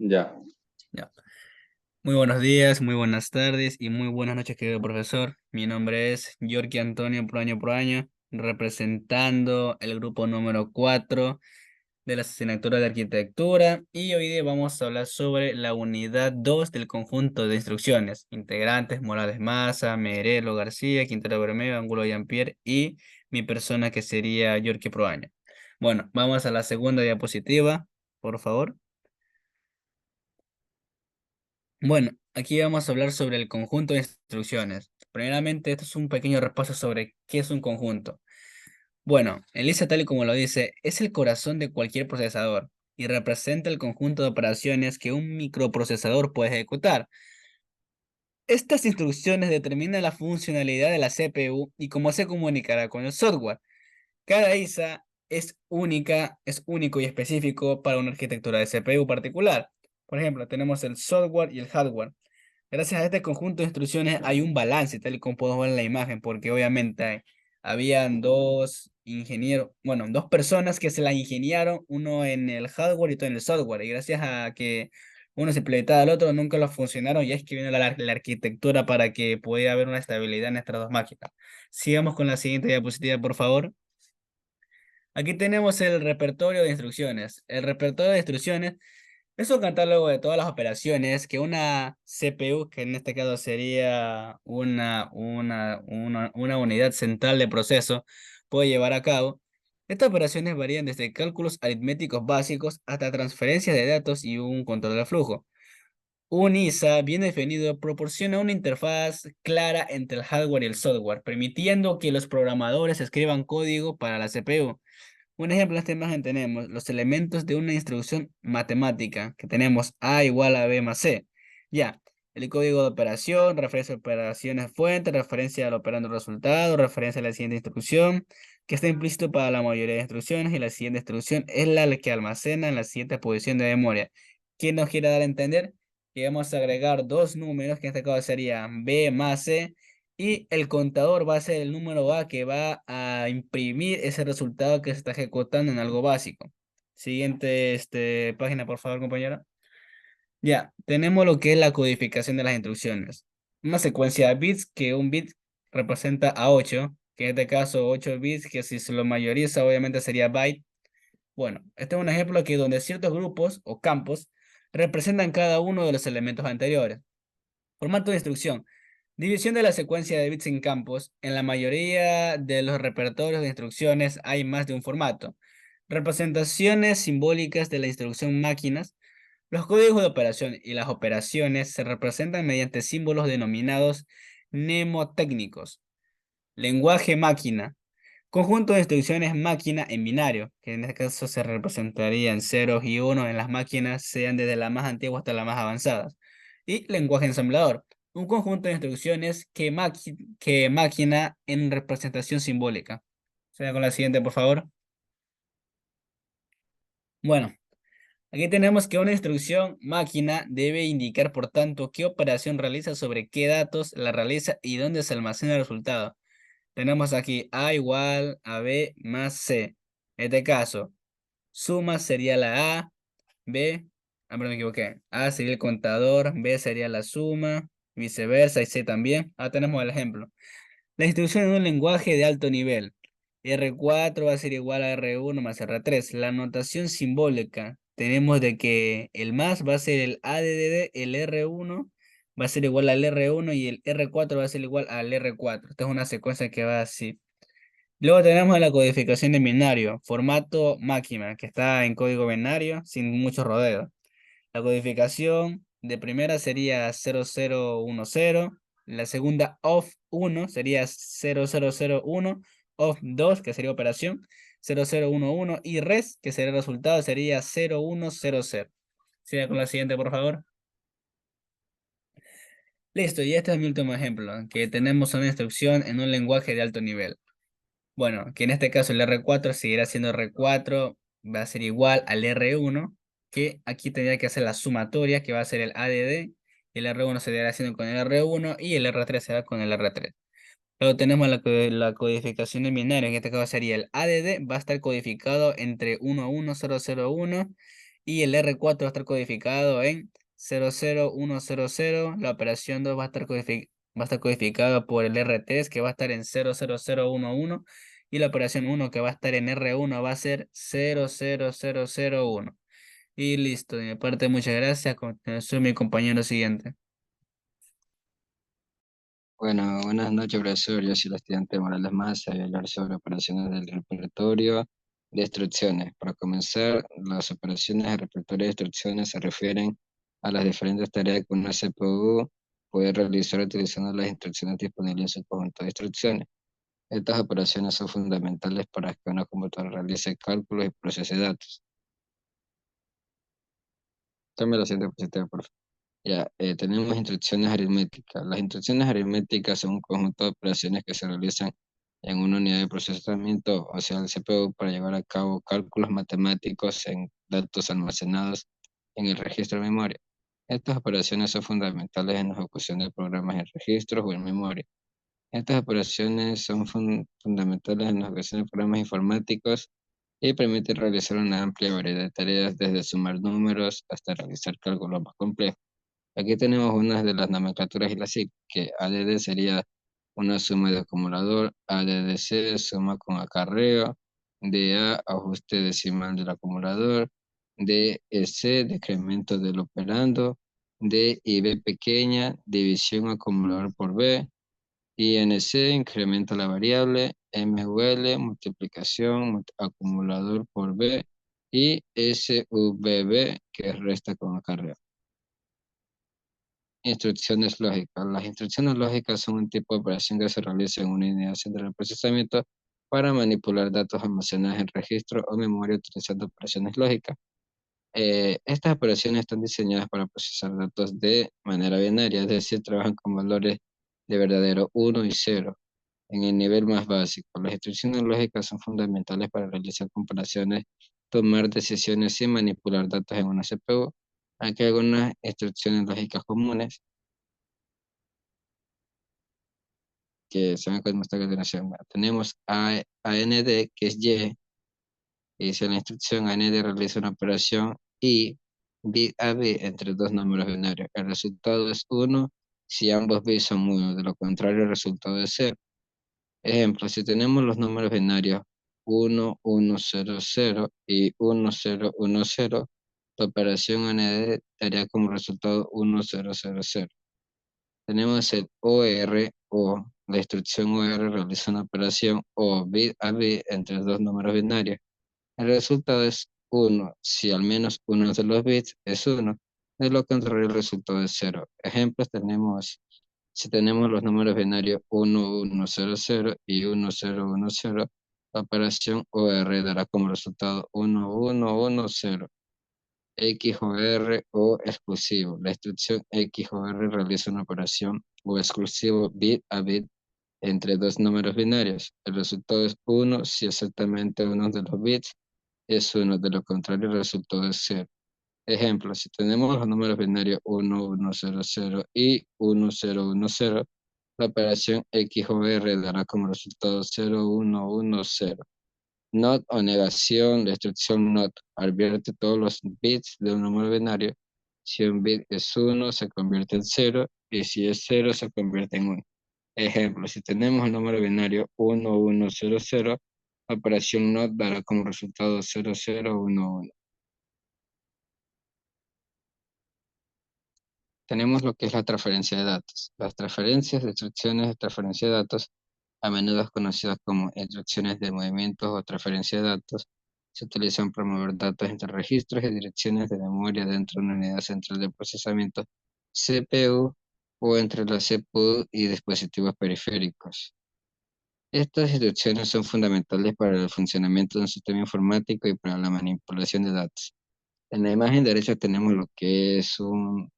Ya. Ya. Muy buenos días, muy buenas tardes y muy buenas noches, querido profesor. Mi nombre es Yorky Antonio Proaño, representando el grupo número 4 de la asignatura de arquitectura, y hoy día vamos a hablar sobre la unidad 2 del conjunto de instrucciones. Integrantes: Morales Maza, Merelo García, Quintero Bermeo, Angulo Jean-Pierre y mi persona, que sería Yorky Proaño. Bueno, vamos a la segunda diapositiva, por favor. Bueno, aquí vamos a hablar sobre el conjunto de instrucciones. Primeramente, esto es un pequeño repaso sobre qué es un conjunto. Bueno, en lista tal y como lo dice, es el corazón de cualquier procesador y representa el conjunto de operaciones que un microprocesador puede ejecutar. Estas instrucciones determinan la funcionalidad de la CPU y cómo se comunicará con el software. Cada ISA es única, es único y específico para una arquitectura de CPU particular. Por ejemplo, tenemos el software y el hardware. Gracias a este conjunto de instrucciones hay un balance, tal y como podemos ver en la imagen, porque obviamente habían dos ingenieros, bueno, dos personas que se la ingeniaron, uno en el hardware y otro en el software, y gracias a que uno se implementaba al otro, nunca lo funcionaron, y es que vino la arquitectura para que pudiera haber una estabilidad en estas dos máquinas. Sigamos con la siguiente diapositiva, por favor. Aquí tenemos el repertorio de instrucciones. El repertorio de instrucciones es un catálogo de todas las operaciones que una CPU, que en este caso sería una unidad central de proceso, puede llevar a cabo. Estas operaciones varían desde cálculos aritméticos básicos hasta transferencias de datos y un control de flujo. Un ISA bien definido proporciona una interfaz clara entre el hardware y el software, permitiendo que los programadores escriban código para la CPU. Un ejemplo en esta imagen tenemos los elementos de una instrucción matemática, que tenemos A igual a B más C. Ya, el código de operación, referencia a operaciones fuente, referencia al operando resultado, referencia a la siguiente instrucción, que está implícito para la mayoría de instrucciones, y la siguiente instrucción es la que almacena en la siguiente posición de memoria. ¿Quién nos quiere dar a entender? Que vamos a agregar dos números, que en este caso serían B más C, y el contador va a ser el número A que va a imprimir ese resultado que se está ejecutando en algo básico. Siguiente página, por favor, compañera. Ya, tenemos lo que es la codificación de las instrucciones. Una secuencia de bits que un bit representa a 8, que en este caso 8 bits, que si se lo mayoriza obviamente sería byte. Bueno, este es un ejemplo aquí donde ciertos grupos o campos representan cada uno de los elementos anteriores. Formato de instrucción. División de la secuencia de bits en campos. En la mayoría de los repertorios de instrucciones hay más de un formato. Representaciones simbólicas de la instrucción máquinas. Los códigos de operación y las operaciones se representan mediante símbolos denominados mnemotécnicos. Lenguaje máquina. Conjunto de instrucciones máquina en binario, que en este caso se representaría en ceros y unos en las máquinas, sean desde la más antigua hasta las más avanzadas. Y lenguaje ensamblador, un conjunto de instrucciones que máquina en representación simbólica. Sea con la siguiente, por favor. Bueno, aquí tenemos que una instrucción máquina debe indicar, por tanto, qué operación realiza, sobre qué datos la realiza y dónde se almacena el resultado. Tenemos aquí A igual a B más C. En este caso, suma sería la A, B, perdón, me equivoqué. A sería el contador, B sería la suma, viceversa, y C también. Ahora tenemos el ejemplo. La instrucción en un lenguaje de alto nivel. R4 va a ser igual a R1 más R3. La notación simbólica. Tenemos de que el más va a ser el ADD, el R1 va a ser igual al R1 y el R4 va a ser igual al R4. Esta es una secuencia que va así. Luego tenemos la codificación de binario, formato máquina, que está en código binario sin muchos rodeos. La codificación de primera sería 0010, la segunda of 1 sería 0001, of 2 que sería operación 0011 y res, que sería el resultado, sería 0100. Siga con la siguiente, por favor. Listo, y este es mi último ejemplo, que tenemos una instrucción en un lenguaje de alto nivel. Bueno, que en este caso el R4 seguirá siendo R4, va a ser igual al R1, que aquí tendría que hacer la sumatoria, que va a ser el ADD, el R1 se irá haciendo con el R1 y el R3 se da con el R3. Luego tenemos la codificación de binario, en este caso sería el ADD, va a estar codificado entre 11001 Y el R4 va a estar codificado en 00100. La operación 2 va a estar codificada por el R3 que va a estar en 00011. Y la operación uno que va a estar en R1 va a ser 00001. Y listo, de mi parte, muchas gracias. A continuación, mi compañero siguiente. Bueno, buenas noches, profesor. Yo soy el estudiante Morales Massa. Voy a hablar sobre operaciones del repertorio de instrucciones. Para comenzar, las operaciones del repertorio de instrucciones se refieren a las diferentes tareas que una CPU puede realizar utilizando las instrucciones disponibles en su conjunto de instrucciones. Estas operaciones son fundamentales para que una computadora realice cálculos y procese datos. Tome la siguiente diapositiva, por favor. Ya, tenemos instrucciones aritméticas. Las instrucciones aritméticas son un conjunto de operaciones que se realizan en una unidad de procesamiento, o sea, el CPU, para llevar a cabo cálculos matemáticos en datos almacenados en el registro de memoria. Estas operaciones son fundamentales en la ejecución de programas en registros o en memoria. Estas operaciones son fundamentales en la ejecución de programas informáticos y permiten realizar una amplia variedad de tareas, desde sumar números hasta realizar cálculos más complejos. Aquí tenemos unas de las nomenclaturas y la SIC, que ADD sería una suma de acumulador, ADDC suma con acarreo, DA ajuste decimal del acumulador, DEC decremento del operando, D y B pequeña división acumulador por B, INC incrementa la variable, MUL multiplicación acumulador por B y SVB que resta con acarreo. Instrucciones lógicas. Las instrucciones lógicas son un tipo de operación que se realiza en una unidad central de procesamiento para manipular datos almacenados en registro o memoria utilizando operaciones lógicas. Estas operaciones están diseñadas para procesar datos de manera binaria, es decir, trabajan con valores de verdadero uno y cero en el nivel más básico. Las instrucciones lógicas son fundamentales para realizar comparaciones, tomar decisiones y manipular datos en una CPU. Aquí hay algunas instrucciones lógicas comunes que se van a mostrar a continuación. Bueno, tenemos AND, que es Y, y dice la instrucción AND realiza una operación y bit a bit entre dos números binarios. El resultado es uno si ambos bits son 1, de lo contrario el resultado es 0. Ejemplo, si tenemos los números binarios 1100 y 1010, la operación AND daría como resultado 1000. Tenemos el OR o la instrucción OR realiza una operación o bit a bit entre dos números binarios. El resultado es uno si al menos uno de los bits es uno. De lo contrario, el resultado es cero. Ejemplos tenemos, si tenemos los números binarios 1100 y 1010, la operación OR dará como resultado 1110. X o R o exclusivo. La instrucción X o R realiza una operación o exclusivo bit a bit entre dos números binarios. El resultado es uno si exactamente uno de los bits es uno, de lo contrario el resultado es cero. Ejemplo, si tenemos los números binarios 1100 y 1010, la operación X o R dará como resultado 0110. Not o negación, la instrucción not advierte todos los bits de un número binario. Si un bit es uno se convierte en cero, y si es cero se convierte en uno. Ejemplo, si tenemos el número binario 1100, la operación not dará como resultado 0011. Tenemos lo que es la transferencia de datos. Las transferencias de instrucciones de transferencia de datos, a menudo conocidas como instrucciones de movimientos o transferencia de datos, se utilizan para mover datos entre registros y direcciones de memoria dentro de una unidad central de procesamiento CPU o entre la CPU y dispositivos periféricos. Estas instrucciones son fundamentales para el funcionamiento de un sistema informático y para la manipulación de datos. En la imagen derecha tenemos lo que es un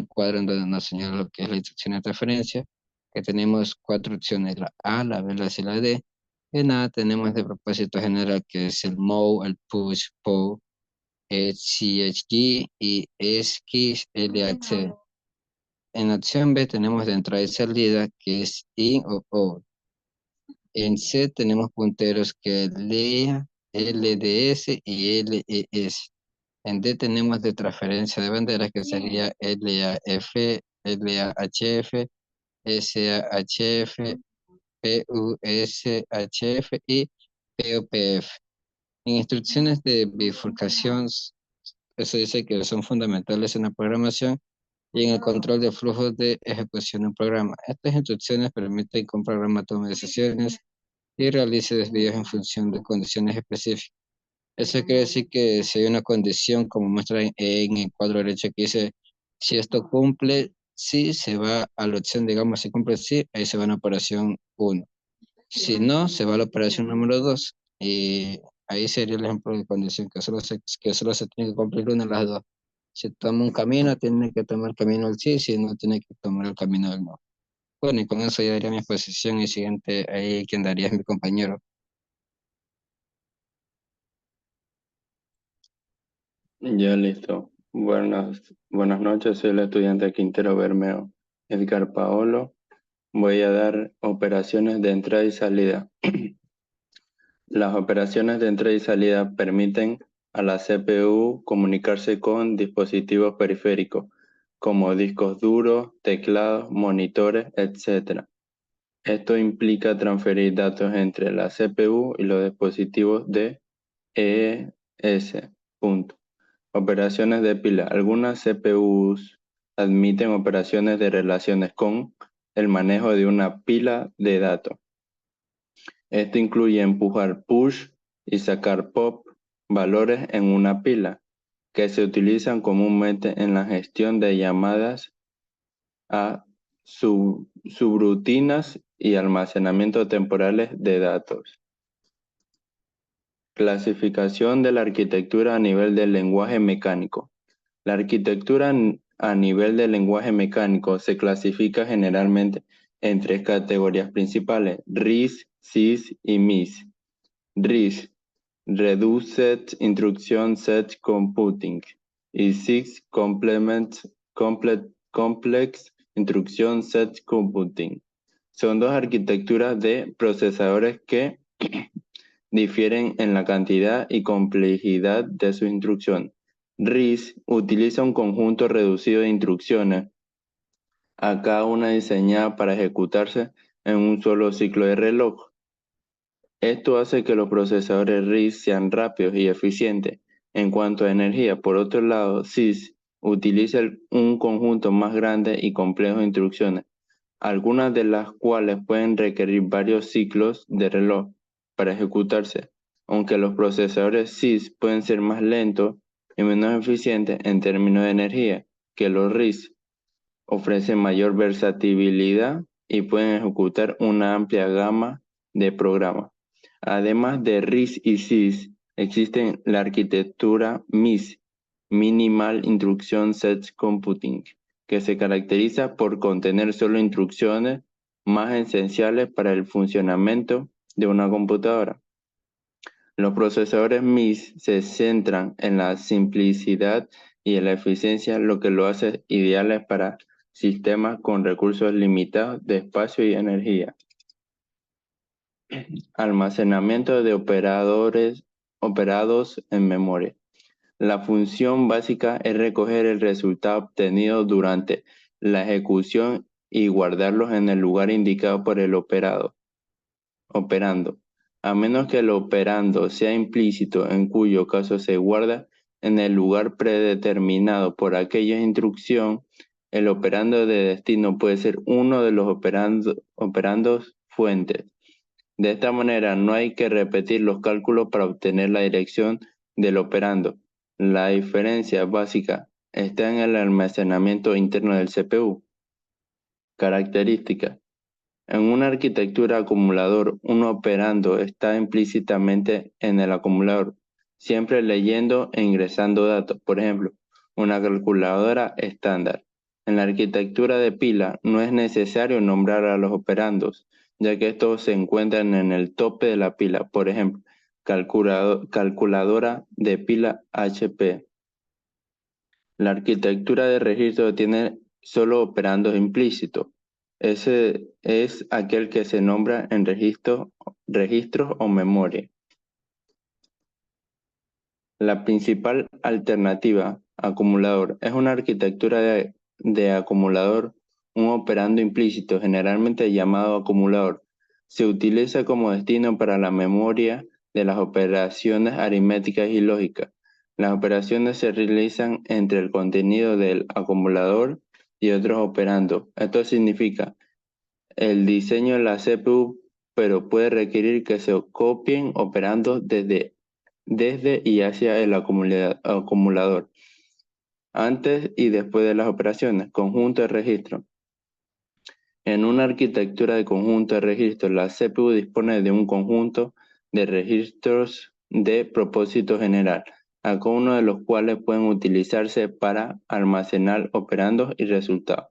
cuadro en donde nos señala lo que es la instrucción de transferencia, que tenemos cuatro opciones, la A, la B, la C y la D. En A tenemos de propósito general, que es el move, el push, pull, el CHG y ESC, LHC. En la opción B tenemos de entrada y salida, que es in o out. En C tenemos punteros que es LEA, LDS y LES. En D tenemos de transferencia de banderas que sería LAF, LAHF, SAHF, PUSHF y POPF. En instrucciones de bifurcación, eso dice que son fundamentales en la programación y en el control de flujos de ejecución de un programa. Estas instrucciones permiten que un programa tome decisiones y realice desvíos en función de condiciones específicas. Eso quiere decir que si hay una condición, como muestra en el cuadro derecho que dice, si esto cumple, sí, se va a la opción, digamos, si cumple sí, ahí se va a la operación uno. Si no, se va a la operación número 2. Y ahí sería el ejemplo de condición, que solo se tiene que cumplir una de las dos. Si toma un camino, tiene que tomar el camino del sí, si no, tiene que tomar el camino del no. Bueno, y con eso ya daría mi exposición y siguiente, ahí quien daría es mi compañero. Ya listo. Buenas noches, soy el estudiante Quintero Bermeo, Edgar Paolo. Voy a dar operaciones de entrada y salida. Las operaciones de entrada y salida permiten a la CPU comunicarse con dispositivos periféricos, como discos duros, teclados, monitores, etc. Esto implica transferir datos entre la CPU y los dispositivos de EES. Punto. Operaciones de pila. Algunas CPUs admiten operaciones de relaciones con el manejo de una pila de datos. Esto incluye empujar push y sacar pop valores en una pila, que se utilizan comúnmente en la gestión de llamadas a subrutinas y almacenamiento temporales de datos. Clasificación de la arquitectura a nivel del lenguaje mecánico. La arquitectura a nivel del lenguaje mecánico se clasifica generalmente en tres categorías principales: RIS, SIS y MIS. RIS, Reduced Instruction Set Computing, y SIS, Complex Instruction Set Computing. Son dos arquitecturas de procesadores que difieren en la cantidad y complejidad de su instrucción. RISC utiliza un conjunto reducido de instrucciones, a cada una diseñada para ejecutarse en un solo ciclo de reloj. Esto hace que los procesadores RISC sean rápidos y eficientes. En cuanto a energía, por otro lado, SIS utiliza un conjunto más grande y complejo de instrucciones, algunas de las cuales pueden requerir varios ciclos de reloj para ejecutarse, aunque los procesadores SIS pueden ser más lentos y menos eficientes en términos de energía que los RISC. Ofrecen mayor versatilidad y pueden ejecutar una amplia gama de programas. Además de RISC y SIS, existe la arquitectura MIS, Minimal Instruction Set Computing, que se caracteriza por contener solo instrucciones más esenciales para el funcionamiento de una computadora. Los procesadores MIS se centran en la simplicidad y en la eficiencia, lo que lo hace ideales para sistemas con recursos limitados de espacio y energía. Almacenamiento de operados en memoria. La función básica es recoger el resultado obtenido durante la ejecución y guardarlos en el lugar indicado por el operando, a menos que el operando sea implícito, en cuyo caso se guarda en el lugar predeterminado por aquella instrucción. El operando de destino puede ser uno de los operandos fuentes. De esta manera, no hay que repetir los cálculos para obtener la dirección del operando. La diferencia básica está en el almacenamiento interno del CPU. Características. En una arquitectura acumulador, un operando está implícitamente en el acumulador, siempre leyendo e ingresando datos. Por ejemplo, una calculadora estándar. En la arquitectura de pila no es necesario nombrar a los operandos, ya que estos se encuentran en el tope de la pila. Por ejemplo, calculadora de pila HP. La arquitectura de registro tiene solo operandos implícitos. Ese es aquel que se nombra en registros o memoria. La principal alternativa, acumulador, es una arquitectura de acumulador, un operando implícito, generalmente llamado acumulador. Se utiliza como destino para la memoria de las operaciones aritméticas y lógicas. Las operaciones se realizan entre el contenido del acumulador y otros operandos. Esto significa el diseño de la CPU, pero puede requerir que se copien operandos desde y hacia el acumulador, antes y después de las operaciones. Conjunto de registro. En una arquitectura de conjunto de registros, la CPU dispone de un conjunto de registros de propósito general, a cada uno de los cuales pueden utilizarse para almacenar operandos y resultados.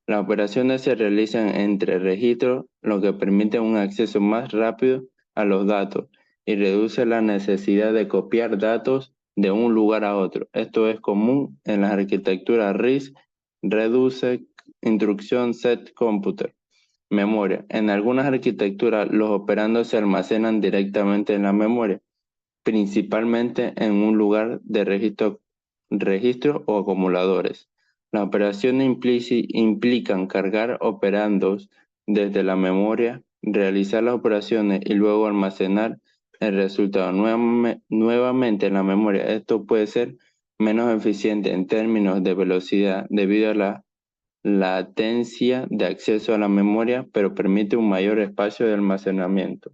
Las operaciones se realizan entre registros, lo que permite un acceso más rápido a los datos y reduce la necesidad de copiar datos de un lugar a otro. Esto es común en las arquitecturas RISC, Reduce, Instruction Set Computer. Memoria. En algunas arquitecturas, los operandos se almacenan directamente en la memoria, principalmente en un lugar de registro o acumuladores. Las operaciones implican cargar operandos desde la memoria, realizar las operaciones y luego almacenar el resultado nuevamente en la memoria. Esto puede ser menos eficiente en términos de velocidad debido a la latencia de acceso a la memoria, pero permite un mayor espacio de almacenamiento.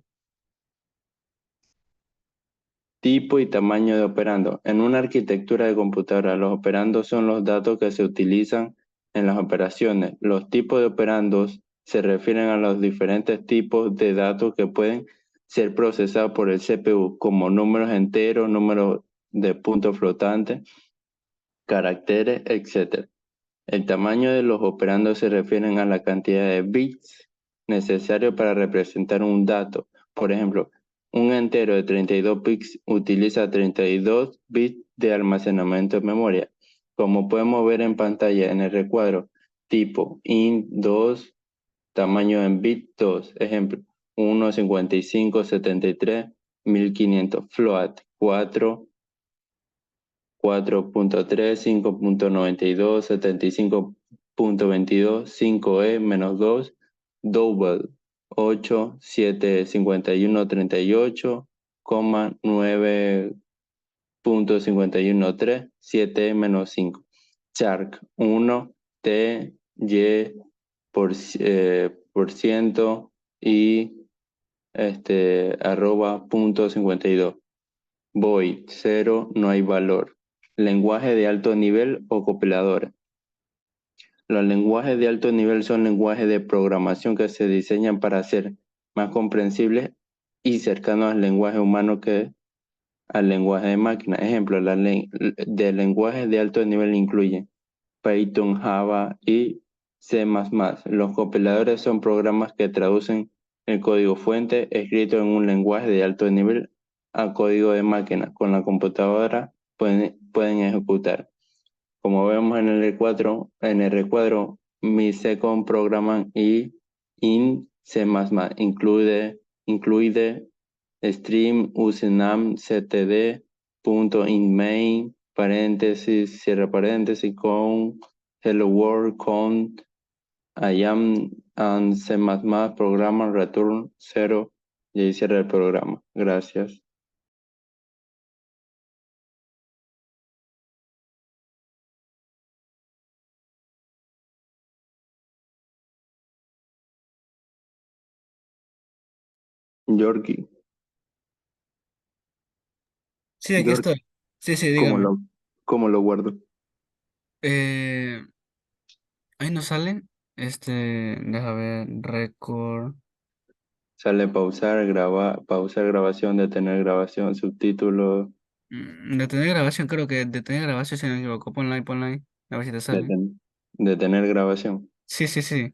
Tipo y tamaño de operando. En una arquitectura de computadora, los operandos son los datos que se utilizan en las operaciones. Los tipos de operandos se refieren a los diferentes tipos de datos que pueden ser procesados por el CPU, como números enteros, números de puntos flotantes, caracteres, etc. El tamaño de los operandos se refieren a la cantidad de bits necesario para representar un dato. Por ejemplo, un entero de 32 bits utiliza 32 bits de almacenamiento de memoria. Como podemos ver en pantalla en el recuadro, tipo int2, tamaño en bit 2, ejemplo, 1, 55, 73, 1500, float 4, 4.3, 5.92, 75.22, 5e menos 2, double 8, 7, 51, 38, 9.513, 7e menos 5. Shark 1, T, Y por ciento y arroba punto 52. Void 0, no hay valor. Lenguaje de alto nivel o compiladores. Los lenguajes de alto nivel son lenguajes de programación que se diseñan para ser más comprensibles y cercanos al lenguaje humano que al lenguaje de máquina. Ejemplo, de lenguajes de alto nivel incluyen Python, Java y C++. Los compiladores son programas que traducen el código fuente escrito en un lenguaje de alto nivel a código de máquina. Con la computadora pueden ejecutar. Como vemos en el recuadro, mi second program y in C++ incluye stream usename ctd punto in main paréntesis cierra paréntesis con hello world con I am and C++ programa return 0 y ahí cierra el programa. Gracias. Yorkie, Sí, aquí Yorkie, estoy. Sí, sí, ¿cómo dígame. cómo lo guardo? Eh, ahí no salen. Deja ver, record. Sale pausar grabación, detener grabación, subtítulos, Detener grabación, creo que detener grabación si no me equivoco. Ponla ahí, ponla ahí. A ver si te sale. detener grabación. Sí, sí, sí.